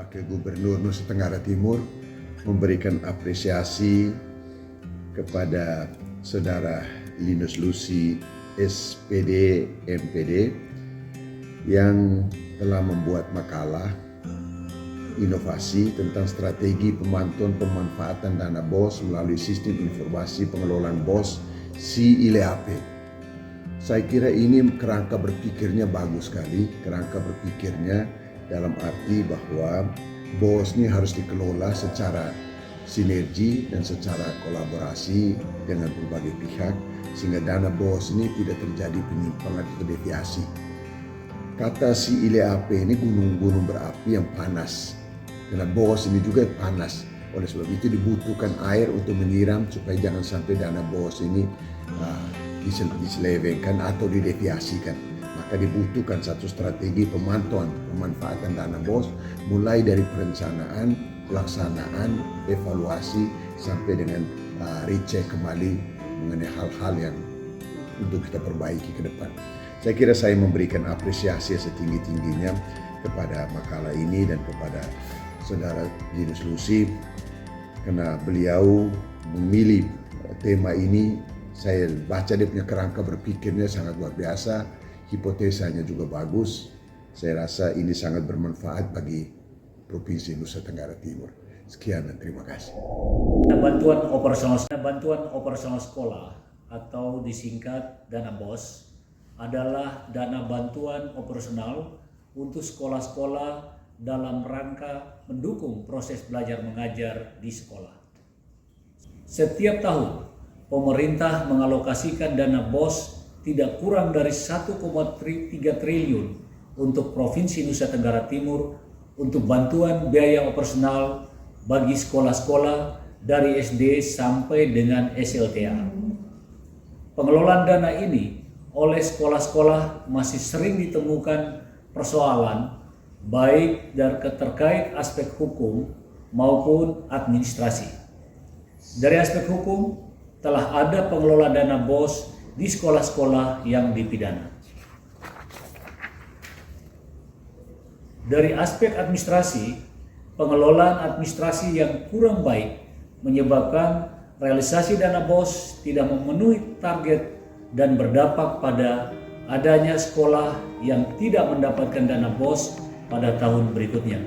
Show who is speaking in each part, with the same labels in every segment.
Speaker 1: Wakil Gubernur Nusa Tenggara Timur memberikan apresiasi kepada Saudara Linus Lucy SPD MPD yang telah membuat makalah inovasi tentang strategi pemantauan pemanfaatan dana BOS melalui sistem informasi pengelolaan BOS SI-ILEAP. Saya kira ini kerangka berpikirnya bagus sekali, kerangka berpikirnya dalam arti bahwa BOS ini harus dikelola secara sinergi dan secara kolaborasi dengan berbagai pihak sehingga dana BOS ini tidak terjadi penyimpangan atau deviasi. Kata SI-ILEAP ini gunung-gunung berapi yang panas. Karena BOS ini juga panas. Oleh sebab itu dibutuhkan air untuk menyiram supaya jangan sampai dana BOS ini diselewengkan atau dideviasikan. Maka dibutuhkan satu strategi pemantauan pemanfaatan dana BOS mulai dari perencanaan, pelaksanaan, evaluasi sampai dengan recheck kembali mengenai hal-hal yang untuk kita perbaiki ke depan. Saya kira saya memberikan apresiasi setinggi-tingginya kepada makalah ini dan kepada Saudara Linus Lucy karena beliau memilih tema ini. Saya baca dia punya kerangka berpikirnya sangat luar biasa, hipotesanya juga bagus. Saya rasa ini sangat bermanfaat bagi Provinsi Nusa Tenggara Timur. Sekian dan terima kasih.
Speaker 2: Bantuan operasional sekolah atau disingkat dana BOS adalah dana bantuan operasional untuk sekolah-sekolah dalam rangka mendukung proses belajar mengajar di sekolah. Setiap tahun, pemerintah mengalokasikan dana BOS tidak kurang dari 1,3 triliun untuk Provinsi Nusa Tenggara Timur untuk bantuan biaya operasional bagi sekolah-sekolah dari SD sampai dengan SLTA. Pengelolaan dana ini oleh sekolah-sekolah masih sering ditemukan persoalan baik dari terkait aspek hukum maupun administrasi. Dari aspek hukum, telah ada pengelola dana BOS di sekolah-sekolah yang dipidana. Dari aspek administrasi, pengelolaan administrasi yang kurang baik menyebabkan realisasi dana BOS tidak memenuhi target dan berdampak pada adanya sekolah yang tidak mendapatkan dana BOS pada tahun berikutnya.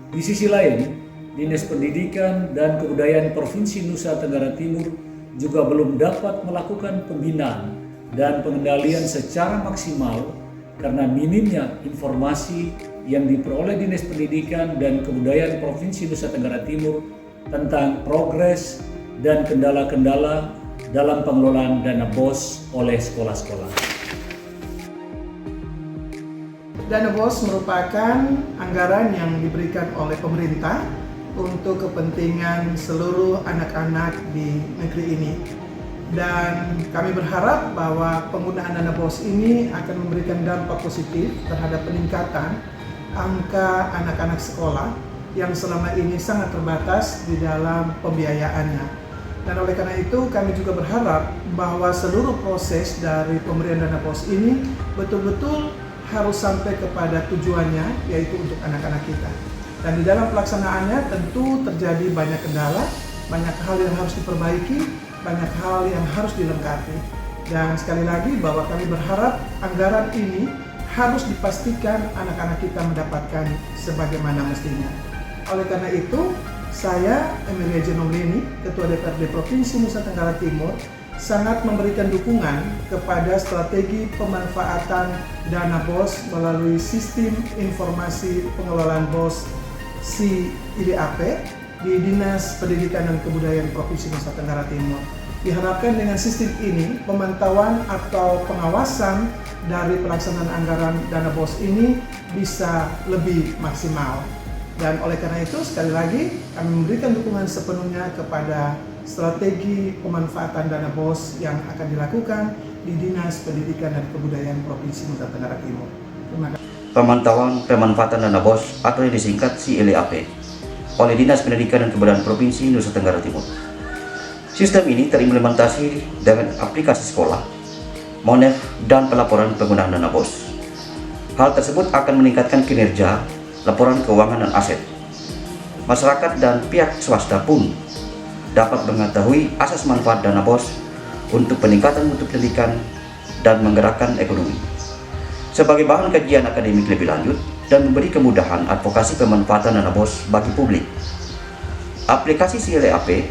Speaker 2: Di sisi lain, Dinas Pendidikan dan Kebudayaan Provinsi Nusa Tenggara Timur juga belum dapat melakukan pembinaan dan pengendalian secara maksimal karena minimnya informasi yang diperoleh Dinas Pendidikan dan Kebudayaan Provinsi Nusa Tenggara Timur tentang progres dan kendala-kendala dalam pengelolaan dana BOS oleh sekolah-sekolah.
Speaker 3: Dana BOS merupakan anggaran yang diberikan oleh pemerintah untuk kepentingan seluruh anak-anak di negeri ini. Dan kami berharap bahwa penggunaan dana BOS ini akan memberikan dampak positif terhadap peningkatan angka anak-anak sekolah yang selama ini sangat terbatas di dalam pembiayaannya. Dan oleh karena itu kami juga berharap bahwa seluruh proses dari pemberian dana BOS ini betul-betul harus sampai kepada tujuannya, yaitu untuk anak-anak kita. Dan di dalam pelaksanaannya tentu terjadi banyak kendala, banyak hal yang harus diperbaiki, banyak hal yang harus dilengkapi. Dan sekali lagi bahwa kami berharap anggaran ini harus dipastikan anak-anak kita mendapatkan sebagaimana mestinya. Oleh karena itu, saya, Emilia Genomleni, Ketua DPRD Provinsi Nusa Tenggara Timur, sangat memberikan dukungan kepada strategi pemanfaatan dana BOS melalui sistem informasi pengelolaan BOS SI-ILEAP di Dinas Pendidikan dan Kebudayaan Provinsi Nusa Tenggara Timur. Diharapkan dengan sistem ini, pemantauan atau pengawasan dari pelaksanaan anggaran dana BOS ini bisa lebih maksimal. Dan oleh karena itu, sekali lagi, kami memberikan dukungan sepenuhnya kepada strategi pemanfaatan dana BOS yang akan dilakukan di Dinas Pendidikan dan Kebudayaan Provinsi Nusa Tenggara Timur. Terima kasih.
Speaker 4: Pemantauan pemanfaatan dana BOS atau yang disingkat SI-ILEAP oleh Dinas Pendidikan dan Kebudayaan Provinsi Nusa Tenggara Timur. Sistem ini terimplementasi dengan aplikasi sekolah, MONEF, dan pelaporan penggunaan dana BOS. Hal tersebut akan meningkatkan kinerja laporan keuangan dan aset. Masyarakat dan pihak swasta pun dapat mengetahui asas manfaat dana BOS untuk peningkatan mutu pendidikan dan menggerakkan ekonomi sebagai bahan kajian akademik lebih lanjut dan memberi kemudahan advokasi pemanfaatan dana BOS bagi publik. Aplikasi SILEAP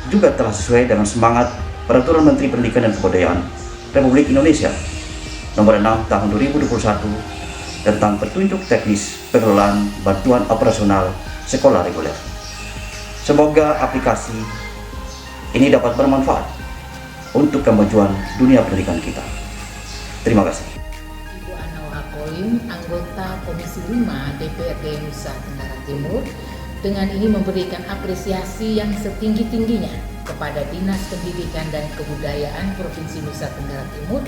Speaker 4: juga telah sesuai dengan semangat Peraturan Menteri Pendidikan dan Kebudayaan Republik Indonesia Nomor 6 Tahun 2021 tentang petunjuk teknis pengelolaan bantuan operasional sekolah reguler. Semoga aplikasi ini dapat bermanfaat untuk kemajuan dunia pendidikan kita. Terima kasih.
Speaker 5: Ibu Anawa Kolim, anggota Komisi 5 DPRD Nusa Tenggara Timur, dengan ini memberikan apresiasi yang setinggi-tingginya kepada Dinas Pendidikan dan Kebudayaan Provinsi Nusa Tenggara Timur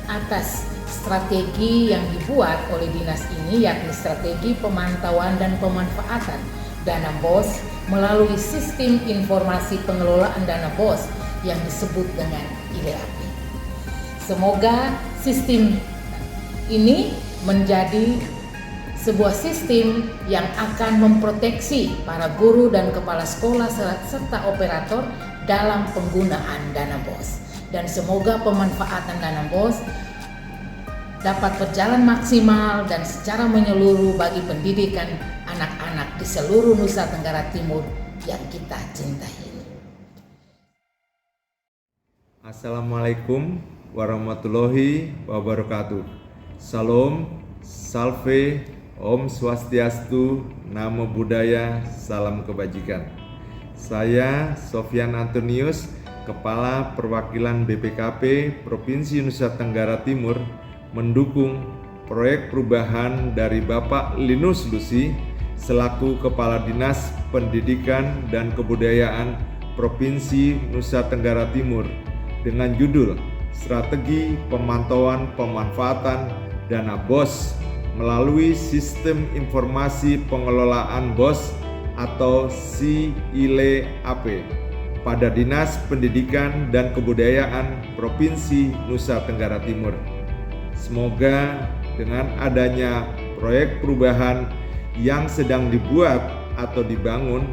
Speaker 5: atas strategi yang dibuat oleh dinas ini, yakni strategi pemantauan dan pemanfaatan dana BOS melalui sistem informasi pengelolaan dana BOS yang disebut dengan ILEAP. Semoga sistem ini menjadi sebuah sistem yang akan memproteksi para guru dan kepala sekolah serta operator dalam penggunaan dana BOS. Dan semoga pemanfaatan dana BOS dapat berjalan maksimal dan secara menyeluruh bagi pendidikan anak-anak di seluruh Nusa Tenggara Timur yang kita cintai.
Speaker 6: Assalamualaikum warahmatullahi wabarakatuh. Salam, salve, Om Swastiastu, Namo Buddhaya, salam kebajikan. Saya Sofyan Antonius, Kepala Perwakilan BPKP Provinsi Nusa Tenggara Timur, mendukung proyek perubahan dari Bapak Linus Lusi selaku Kepala Dinas Pendidikan dan Kebudayaan Provinsi Nusa Tenggara Timur dengan judul Strategi Pemantauan Pemanfaatan Dana BOS melalui Sistem Informasi Pengelolaan BOS atau SILEAP pada Dinas Pendidikan dan Kebudayaan Provinsi Nusa Tenggara Timur. Semoga dengan adanya proyek perubahan yang sedang dibuat atau dibangun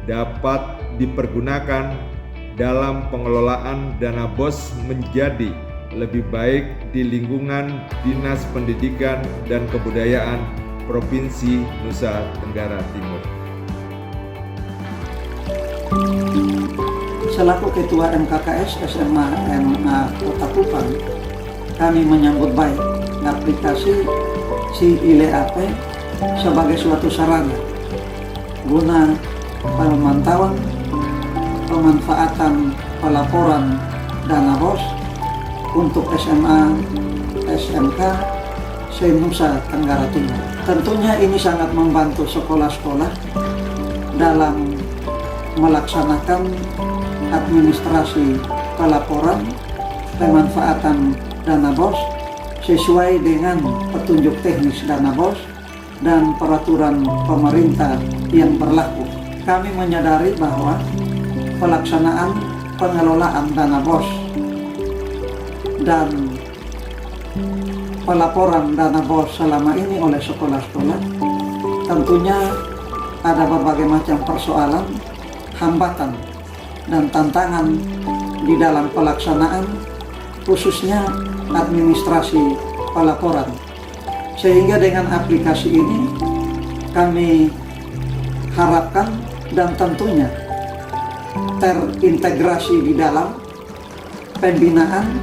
Speaker 6: dapat dipergunakan dalam pengelolaan dana BOS menjadi lebih baik di lingkungan Dinas Pendidikan dan Kebudayaan Provinsi Nusa Tenggara Timur.
Speaker 7: Selaku Ketua MKKS SMA MA Kota Kupang, kami menyambut baik aplikasi SILEAP sebagai suatu sarana guna pemantauan pemanfaatan pelaporan dana BOS untuk SMA, SMK se-Nusa Tenggara Timur. Tentunya ini sangat membantu sekolah-sekolah dalam melaksanakan administrasi pelaporan pemanfaatan dana BOS sesuai dengan petunjuk teknis dana BOS dan peraturan pemerintah yang berlaku. Kami menyadari bahwa pelaksanaan pengelolaan dana BOS dan pelaporan dana BOS selama ini oleh sekolah-sekolah tentunya ada berbagai macam persoalan, hambatan, dan tantangan di dalam pelaksanaan, khususnya administrasi pelaporan. Sehingga dengan aplikasi ini kami harapkan dan tentunya terintegrasi di dalam pembinaan,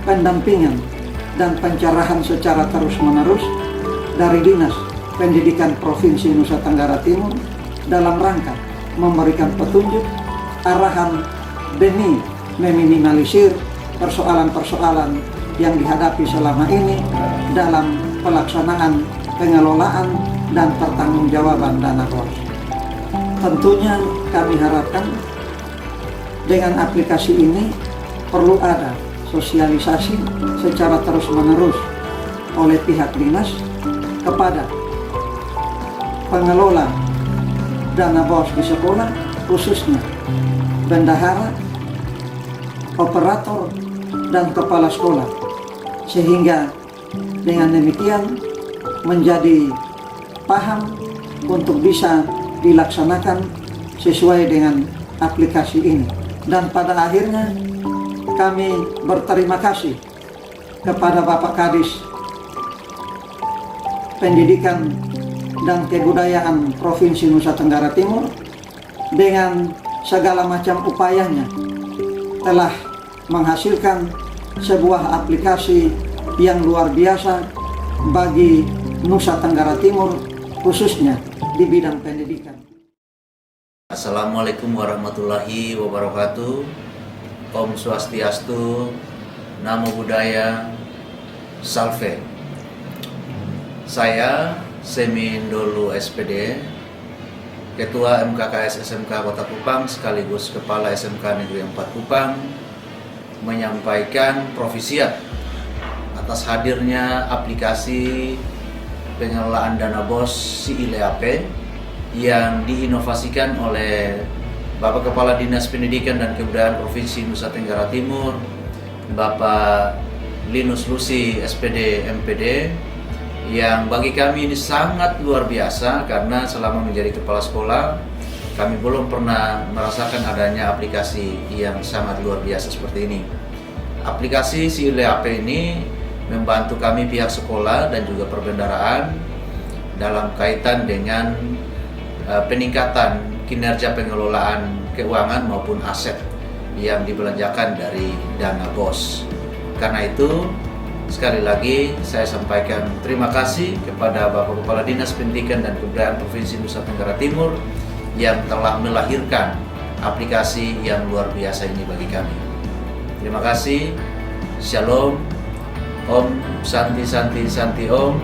Speaker 7: pendampingan, dan pencerahan secara terus-menerus dari Dinas Pendidikan Provinsi Nusa Tenggara Timur dalam rangka memberikan petunjuk, arahan demi meminimalisir persoalan-persoalan yang dihadapi selama ini dalam pelaksanaan pengelolaan dan pertanggungjawaban dana BOS. Tentunya kami harapkan dengan aplikasi ini perlu ada sosialisasi secara terus-menerus oleh pihak dinas kepada pengelola dana BOS di sekolah, khususnya bendahara, operator, dan kepala sekolah, sehingga dengan demikian menjadi paham untuk bisa dilaksanakan sesuai dengan aplikasi ini. Dan pada akhirnya kami berterima kasih kepada Bapak Kadis Pendidikan dan Kebudayaan Provinsi Nusa Tenggara Timur dengan segala macam upayanya telah menghasilkan sebuah aplikasi yang luar biasa bagi Nusa Tenggara Timur, khususnya di bidang pendidikan.
Speaker 8: Assalamualaikum warahmatullahi wabarakatuh. Om Swastiastu, Namo Buddhaya, Salve. Saya Semindolu SPD, Ketua MKKS SMK Kota Kupang sekaligus Kepala SMK Negeri 4 Kupang, menyampaikan provisiat atas hadirnya aplikasi pengelolaan dana BOS SIILEAP yang diinovasikan oleh Bapak Kepala Dinas Pendidikan dan Kebudayaan Provinsi Nusa Tenggara Timur, Bapak Linus Lusi SPD MPD, yang bagi kami ini sangat luar biasa karena selama menjadi kepala sekolah kami belum pernah merasakan adanya aplikasi yang sangat luar biasa seperti ini. Aplikasi SIILEAP ini membantu kami pihak sekolah dan juga perbendaharaan dalam kaitan dengan peningkatan kinerja pengelolaan keuangan maupun aset yang dibelanjakan dari dana BOS. Karena itu, sekali lagi saya sampaikan terima kasih kepada Bapak Kepala Dinas Pendidikan dan Kebudayaan Provinsi Nusa Tenggara Timur yang telah melahirkan aplikasi yang luar biasa ini bagi kami. Terima kasih. Shalom. Om Santi Santi Santi Om.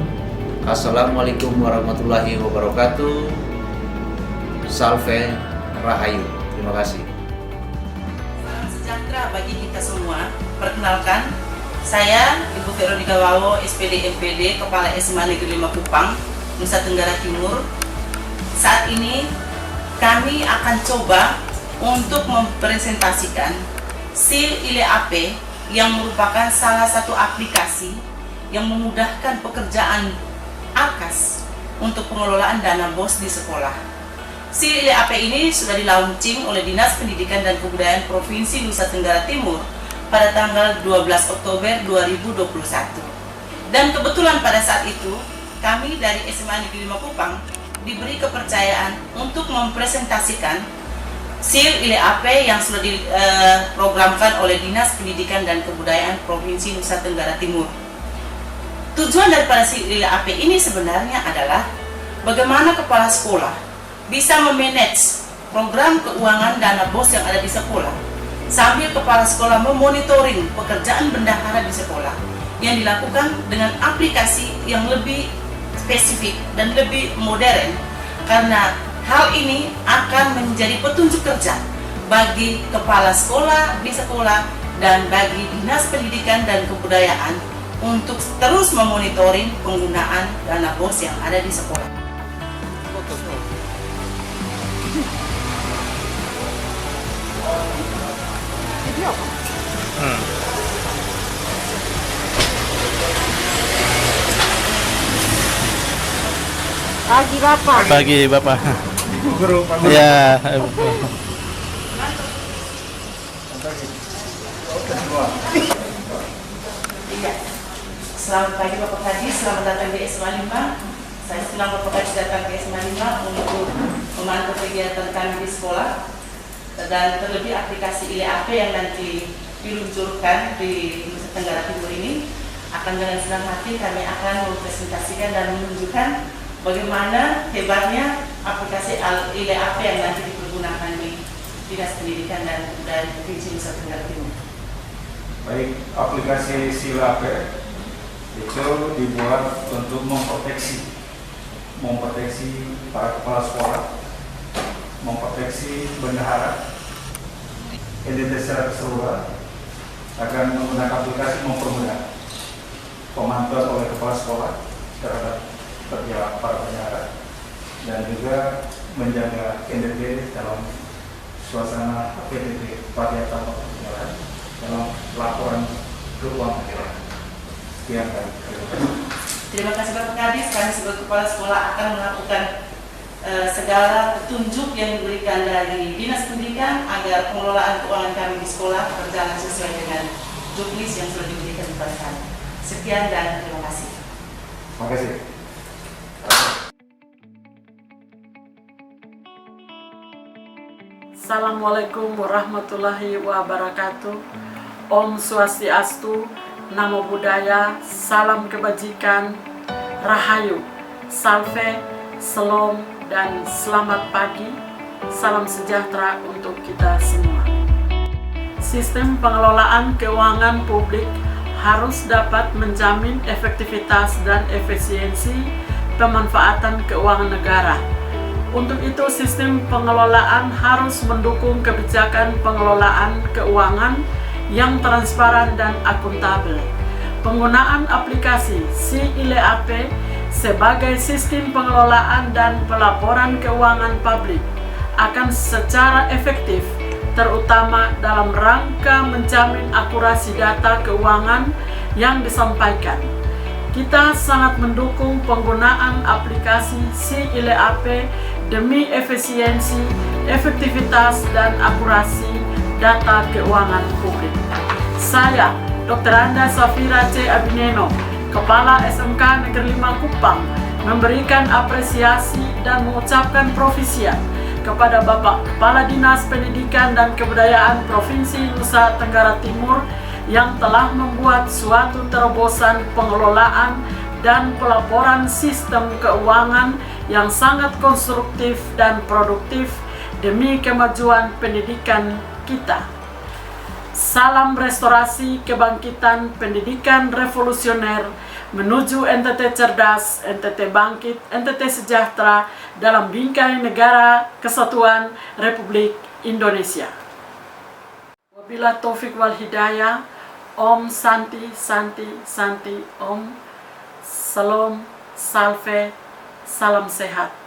Speaker 8: Assalamualaikum warahmatullahi wabarakatuh. Salve Rahayu. Terima kasih.
Speaker 9: Salam sejahtera bagi kita semua. Perkenalkan, saya Ibu Veronica Wawo, SPD MPD, Kepala SMA Negeri 5 Kupang, Nusa Tenggara Timur. Saat ini kami akan coba untuk mempresentasikan SIILEAP yang merupakan salah satu aplikasi yang memudahkan pekerjaan AKAS untuk pengelolaan dana BOS di sekolah. SIILEAP ini sudah di-launching oleh Dinas Pendidikan dan Kebudayaan Provinsi Nusa Tenggara Timur pada tanggal 12 Oktober 2021. Dan kebetulan pada saat itu, kami dari SMA Negeri 5 Kupang diberi kepercayaan untuk mempresentasikan SIILEAP yang sudah diprogramkan oleh Dinas Pendidikan dan Kebudayaan Provinsi Nusa Tenggara Timur. Tujuan daripada SIILEAP ini sebenarnya adalah bagaimana kepala sekolah bisa memanage program keuangan dana BOS yang ada di sekolah, sambil kepala sekolah memonitoring pekerjaan bendahara di sekolah yang dilakukan dengan aplikasi yang lebih spesifik dan lebih modern, karena hal ini akan menjadi petunjuk kerja bagi kepala sekolah di sekolah dan bagi Dinas Pendidikan dan Kebudayaan untuk terus memonitoring penggunaan dana BOS yang ada di sekolah.
Speaker 10: Pagi Bapak.
Speaker 11: Pagi Bapak. Ya.
Speaker 9: Selamat pagi Bapak Kadis, selamat datang di SMA 5. Saya senang Bapak Kadis datang ke SMA 5 untuk memantau kegiatan kami di sekolah, dan terlebih aplikasi SIILEAP yang nanti diluncurkan di Nusa Tenggara Timur ini. Akan dengan senang hati kami akan mempresentasikan dan menunjukkan bagaimana hebatnya aplikasi SIILEAP yang nanti dipergunakan di Dinas Pendidikan dan Kebudayaan Provinsi Nusa Tenggara Timur.
Speaker 12: Baik, aplikasi SIILEAP itu dibuat untuk memproteksi para kepala sekolah, memproteksi bendahara, identitas secara keseluruhan, akan menggunakan aplikasi mempermudah pemantauan oleh kepala sekolah terhadap kerja para bendahara dan juga menjaga NDT dalam suasana PDT varian tanpa penilaian dalam laporan keuangan.
Speaker 9: Terima kasih Bapak Kadis. Kami sebagai kepala sekolah akan melakukan segala petunjuk yang diberikan dari Dinas Pendidikan agar pengelolaan keuangan kami di sekolah berjalan sesuai dengan juknis yang sudah diberikan kepada kami. Sekian dan terima kasih.
Speaker 12: Terima kasih.
Speaker 13: Assalamualaikum warahmatullahi wabarakatuh. Om Swastiastu, Namo Buddhaya, salam kebajikan, Rahayu, Salve, Shalom, dan selamat pagi. Salam sejahtera untuk kita semua. Sistem pengelolaan keuangan publik harus dapat menjamin efektivitas dan efisiensi pemanfaatan keuangan negara. Untuk itu, sistem pengelolaan harus mendukung kebijakan pengelolaan keuangan yang transparan dan akuntabel. Penggunaan aplikasi SIILEAP sebagai sistem pengelolaan dan pelaporan keuangan publik akan secara efektif, terutama dalam rangka menjamin akurasi data keuangan yang disampaikan. Kita sangat mendukung penggunaan aplikasi SIILEAP demi efisiensi, efektivitas, dan akurasi data keuangan publik. Saya, Dr. Anda Safira C. Abineno, Kepala SMK Negeri 5 Kupang, memberikan apresiasi dan mengucapkan profisiat kepada Bapak Kepala Dinas Pendidikan dan Kebudayaan Provinsi Nusa Tenggara Timur yang telah membuat suatu terobosan pengelolaan dan pelaporan sistem keuangan yang sangat konstruktif dan produktif demi kemajuan pendidikan kita. Salam restorasi kebangkitan pendidikan revolusioner menuju NTT cerdas, NTT bangkit, NTT sejahtera dalam bingkai negara kesatuan Republik Indonesia. Wabillahi taufik wal hidayah. Om Santi Santi Santi Om. Salam, Salve, salam sehat.